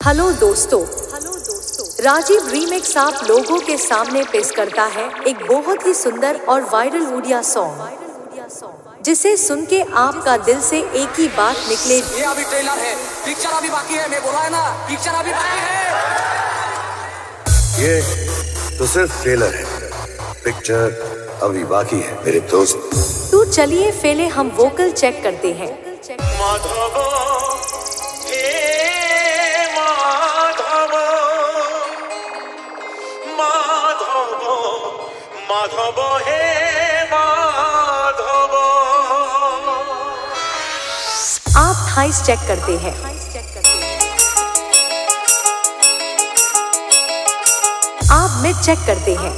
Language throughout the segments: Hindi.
हेलो दोस्तों, राजीव रीमिक्स आप लोगों के सामने पेश करता है एक बहुत ही सुंदर और वायरल उड़िया सॉन्ग जिसे सुन के आपका दिल से एक ही बात निकले। ये अभी ट्रेलर है, पिक्चर अभी बाकी है। मैं बोला है ना, पिक्चर अभी बाकी है। ये तो सिर्फ ट्रेलर है, पिक्चर अभी बाकी है मेरे दोस्त। तो चलिए पहले हम वोकल चेक करते हैं। माधव हे माधव। आप थाइस चेक करते हैं। आप मिड चेक करते हैं।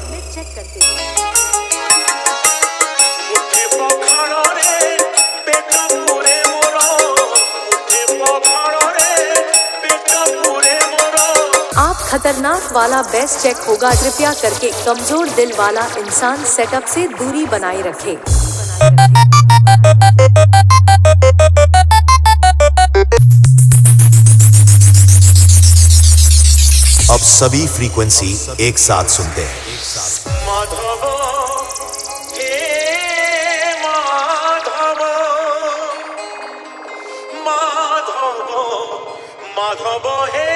खतरनाक वाला बेस्ट चेक होगा। कृपया करके कमजोर दिल वाला इंसान सेटअप से दूरी बनाए रखे। अब सभी फ्रीक्वेंसी एक साथ सुनते हैं। माधव हे माधव, माधव माधव हे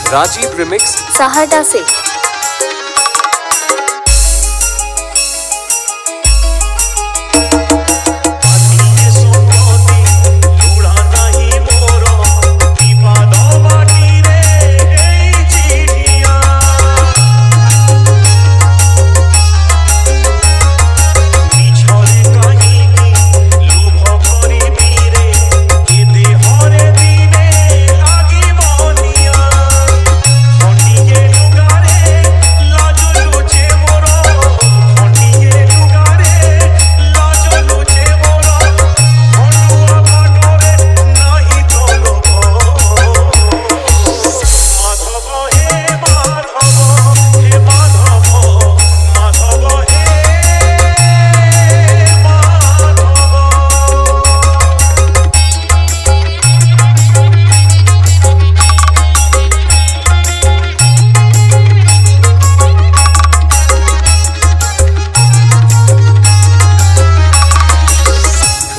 राजीव रिमिक्स साहडा से।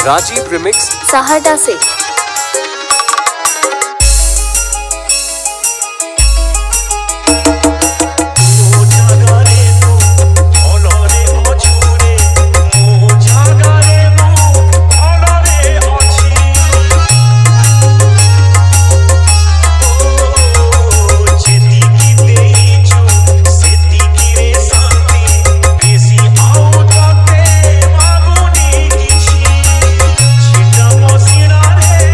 राजीव रिमिक्स साहडा से। Mosina re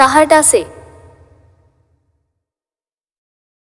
साहरडा से।